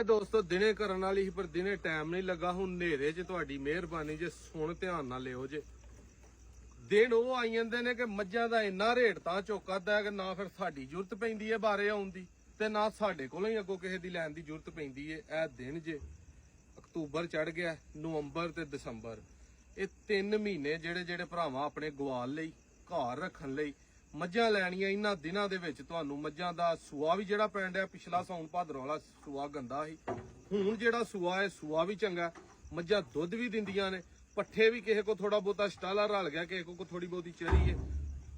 ਦੋਸਤੋ ਦਿਨੇ ਕਰਨ ਵਾਲੀ ਸੀ, ਪਰ ਦਿਨੇ ਟਾਈਮ ਨਹੀਂ ਲੱਗਾ। ਹੁਣ ਹਨੇਰੇ 'ਚ ਤੁਹਾਡੀ ਮਿਹਰਬਾਨੀ ਜੇ ਸੁਣ ਧਿਆਨ ਨਾਲ ਲਿਓ ਜੇ। ਦਿਨ ਉਹ ਆਈ ਜਾਂਦੇ ਨੇ ਕਿ ਮੱਝਾਂ ਦਾ ਇੰਨਾ ਰੇਟ ਤਾਂ ਚੁੱਕਦਾ ਹੈ ਕਿ ਨਾ ਫਿਰ ਸਾਡੀ ਜ਼ਰੂਰਤ ਪੈਂਦੀ ਹੈ ਬਾਰੇ ਆਉਣ ਦੀ, ਤੇ ਨਾ ਸਾਡੇ ਕੋਲੋਂ ਹੀ ਅੱਗੋਂ ਕਿਸੇ ਦੀ ਲੈਣ ਦੀ ਜ਼ਰੂਰਤ ਪੈਂਦੀ ਹੈ। ਇਹ ਦਿਨ ਜੇ ਅਕਤੂਬਰ ਚੜ ਗਿਆ, ਨਵੰਬਰ ਤੇ ਦਸੰਬਰ, ਇਹ 3 ਮਹੀਨੇ ਜਿਹੜੇ ਭਰਾਵਾਂ ਆਪਣੇ ਗਵਾਲ ਲਈ, ਘਰ ਰੱਖਣ ਲਈ ਮੱਝਾਂ ਲੈਣੀਆਂ, ਇਹਨਾਂ ਦਿਨਾਂ ਦੇ ਵਿੱਚ ਤੁਹਾਨੂੰ ਮੱਝਾਂ ਦਾ ਸੂਆ ਵੀ ਜਿਹੜਾ ਪੈਣ ਡਿਆ, ਪਿਛਲਾ ਸਾਉਣ ਭਾਦਰੋਂ ਵਾਲਾ ਸੂਆ ਗੰਦਾ ਸੀ, ਹੁਣ ਜਿਹੜਾ ਸੂਆ ਹੈ ਸੂਆ ਵੀ ਚੰਗਾ। ਮੱਝਾਂ ਦੁੱਧ ਵੀ ਦਿੰਦੀਆਂ ਨੇ, ਪੱਠੇ ਵੀ ਕਿਸੇ ਕੋ ਥੋੜਾ ਬਹੁਤਾ ਸਟਾਲਾ ਰਲ ਗਿਆ, ਕਿਸੇ ਕੋ ਥੋੜੀ ਬਹੁਤੀ ਚੜੀ ਹੈ।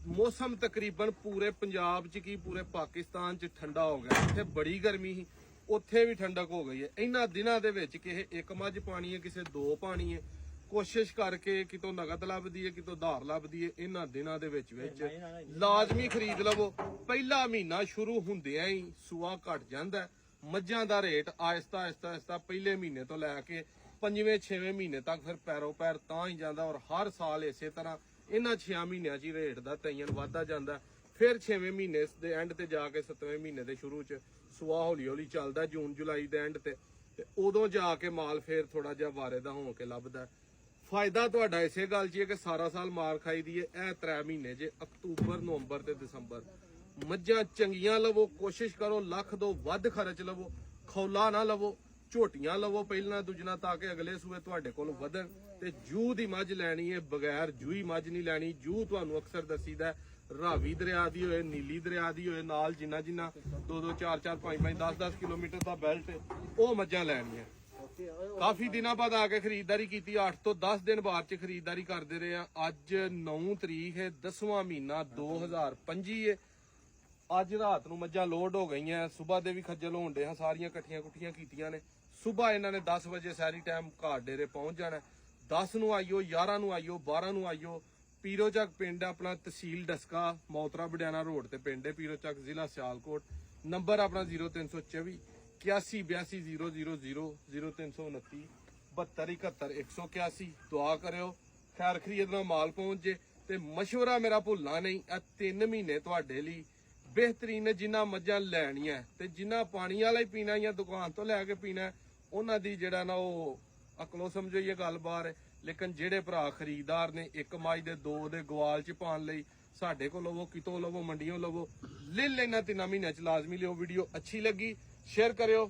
ਮੌਸਮ ਤਕਰੀਬਨ ਪੂਰੇ ਪੰਜਾਬ 'ਚ ਕੀ ਪੂਰੇ ਪਾਕਿਸਤਾਨ 'ਚ ਠੰਡਾ ਹੋ ਗਿਆ। ਇੱਥੇ ਬੜੀ ਗਰਮੀ ਸੀ, ਉੱਥੇ ਵੀ ਠੰਡਕ ਹੋ ਗਈ ਹੈ। ਇਹਨਾਂ ਦਿਨਾਂ ਦੇ ਵਿੱਚ ਕਿਸੇ ਇੱਕ ਮੱਝ ਪਾਣੀ ਹੈ, ਕਿਸੇ 2 ਪਾਣੀ ਹੈ। ਕੋਸ਼ਿਸ਼ ਕਰਕੇ ਕਿਤੋਂ ਨਗਦ ਲੱਭਦੀ ਹੈ, ਕਿਤੋਂ ਧਾਰ ਲੱਭਦੀ ਹੈ। ਇਹਨਾਂ ਦਿਨਾਂ ਦੇ ਵਿੱਚ ਲਾਜ਼ਮੀ ਖਰੀਦ ਲਵੋ। ਪਹਿਲਾ ਮਹੀਨਾ ਸ਼ੁਰੂ ਹੁੰਦਿਆਂ ਹੀ ਸੂਆ ਘਟ ਜਾਂਦਾ। ਮੱਝਾਂ ਦਾ ਰੇਟ ਆਹਿਸਤਾ ਪਹਿਲੇ ਮਹੀਨੇ ਤੋਂ ਲੈ ਕੇ 5ਵੇਂ-6ਵੇਂ ਮਹੀਨੇ ਤੱਕ ਫਿਰ ਪੈਰੋ ਪੈਰ ਤਾਂ ਹੀ ਜਾਂਦਾ, ਔਰ ਹਰ ਸਾਲ ਇਸੇ ਤਰ੍ਹਾਂ ਇਹਨਾਂ 6 ਮਹੀਨਿਆਂ 'ਚ ਹੀ ਰੇਟ ਦਾ ਤੈਯਨ ਵੱਧਦਾ ਜਾਂਦਾ। ਫਿਰ 6ਵੇਂ ਮਹੀਨੇ ਦੇ ਐਂਡ ਤੇ ਜਾ ਕੇ 7ਵੇਂ ਮਹੀਨੇ ਦੇ ਸ਼ੁਰੂ 'ਚ ਸੂਆ ਹੌਲੀ ਚੱਲਦਾ, ਜੂਨ ਜੁਲਾਈ ਦੇ ਐਂਡ ਤੇ ਉਦੋਂ ਜਾ ਕੇ ਮਾਲ ਫੇਰ ਥੋੜਾ ਜਿਹਾ ਵਾਰੇ ਦਾ ਹੋ ਕੇ ਲੱਭਦਾ। ਫਾਇਦਾ ਤੁਹਾਡਾ ਇਸੇ ਗੱਲ 'ਚ ਹੈ ਕਿ ਸਾਰਾ ਸਾਲ ਮਾਰ ਖਾਈ ਦੀ ਹੈ। ਇਹ 3 ਮਹੀਨੇ ਜੇ ਅਕਤੂਬਰ, ਨਵੰਬਰ ਤੇ ਦਸੰਬਰ, ਮੱਝਾਂ ਚੰਗੀਆਂ ਲਵੋ। ਕੋਸ਼ਿਸ਼ ਕਰੋ ਲੱਖ ਤੋਂ ਵੱਧ ਖਰਚ ਲਵੋ, ਖੌਲਾ ਨਾ ਲਵੋ, ਝੋਟੀਆਂ ਲਵੋ ਪਹਿਲਾਂ ਦੂਜਣਾ, ਤਾਂ ਕਿ ਅਗਲੇ ਸੂਏ ਤੁਹਾਡੇ ਕੋਲ ਵਧਣ। ਤੇ ਜੂਹ ਦੀ ਮੱਝ ਲੈਣੀ ਹੈ, ਬਗੈਰ ਜੂਹੀ ਮੱਝ ਨਹੀਂ ਲੈਣੀ। ਜੂਹ ਤੁਹਾਨੂੰ ਅਕਸਰ ਦੱਸੀਦਾ ਰਾਵੀ ਦਰਿਆ ਦੀ ਹੋਏ, ਨੀਲੀ ਦਰਿਆ ਦੀ ਹੋਏ, ਨਾਲ ਜਿੰਨਾ 2-2, 4-4, 5-5, 10-10 ਕਿਲੋਮੀਟਰ ਦਾ ਬੈਲਟ, ਉਹ ਮੱਝਾਂ ਲੈਣੀਆਂ। ਕਾਫੀ ਦਿਨਾਂ ਬਾਅਦ ਆ ਕੇ ਖਰੀਦਦਾਰੀ ਕੀਤੀ, 8 ਤੋਂ 10 ਦਿਨ ਬਾਅਦ ਚ ਖਰੀਦਦਾਰੀ ਕਰਦੇ ਰਹੇ ਆ। ਅੱਜ 9 ਤਰੀਕ ਹੈ, 10ਵਾਂ ਮਹੀਨਾ 2025 ਹੈ। ਅੱਜ ਰਾਤ ਨੂੰ ਮੱਝਾਂ ਲੋਡ ਹੋ ਗਈਆਂ, ਸਵੇਰ ਦੇ ਵੀ ਖੱਜਲ ਹੋਣ ਦੇ ਹਾਂ, ਸਾਰੀਆਂ ਇਕੱਠੀਆਂ ਕੁੱਠੀਆਂ ਕੀਤੀਆਂ ਨੇ। ਸਵੇਰ ਇਹਨਾਂ ਨੇ 10 ਵਜੇ ਸੈਰੀ ਟਾਈਮ ਘਾਟ ਡੇਰੇ ਪਹੁੰਚ ਜਾਣਾ। 10 ਨੂੰ ਆਈਓ, 11 ਨੂੰ ਆਈਓ, 12 ਨੂੰ ਆਈਓ। ਪੀਰੋ ਚੱਕ ਪਿੰਡ ਆਪਣਾ, ਤਹਿਸੀਲ ਡਸਕਾ, ਮੌਤਰਾ ਬਡਿਆਣਾ ਰੋਡ ਤੇ ਪਿੰਡ ਹੈ ਪੀਰੋ ਚੱਕ, ਜ਼ਿਲ੍ਹਾ ਸਿਆਲਕੋਟ। ਨੰਬਰ ਆਪਣਾ 0324 8182 000 0329 72 71 181। ਦੁਆ ਕਰਿਓ ਖੈਰ ਖਰੀਦ ਨਾਲ ਮਾਲ ਪਹੁੰਚ ਜੇ। ਤੇ ਮਸ਼ਵਰਾ ਮੇਰਾ ਭੁੱਲਣਾ ਨਹੀਂ, ਇਹ 3 ਮਹੀਨੇ ਤੁਹਾਡੇ ਲਈ ਬਿਹਤਰੀਨ ਹੈ। ਜਿਨ੍ਹਾਂ ਮੱਝਾਂ ਲੈਣੀਆਂ ਤੇ ਜਿਨ੍ਹਾਂ ਪਾਣੀ ਵਾਲਾ ਹੀ ਪੀਣਾ ਜਾਂ ਦੁਕਾਨ ਤੋਂ ਲੈ ਕੇ ਪੀਣਾ, ਉਹਨਾਂ ਦੀ ਜਿਹੜਾ ਨਾ ਉਹ ਅਕਲੋ ਸਮਝੋ ਇਹ ਗੱਲ ਬਾਹਰ ਹੈ। ਲੇਕਿਨ ਜਿਹੜੇ ਭਰਾ ਖਰੀਦਦਾਰ ਨੇ ਇੱਕ ਮੱਝ ਦੇ 2 ਦੇ ਗਵਾਲ 'ਚ ਪਾਉਣ ਲਈ, ਸਾਡੇ ਕੋਲ ਲਵੋ, ਕਿਤੋਂ ਲਵੋ, ਮੰਡੀਆਂ ਲਵੋ, ਲੈ ਲੈਣਾ 3 ਮਹੀਨਿਆਂ 'ਚ ਲਾਜ਼ਮੀ ਲਿਓ। ਵੀਡੀਓ ਅੱਛੀ ਲੱਗੀ ਸ਼ੇਅਰ ਕਰਿਓ।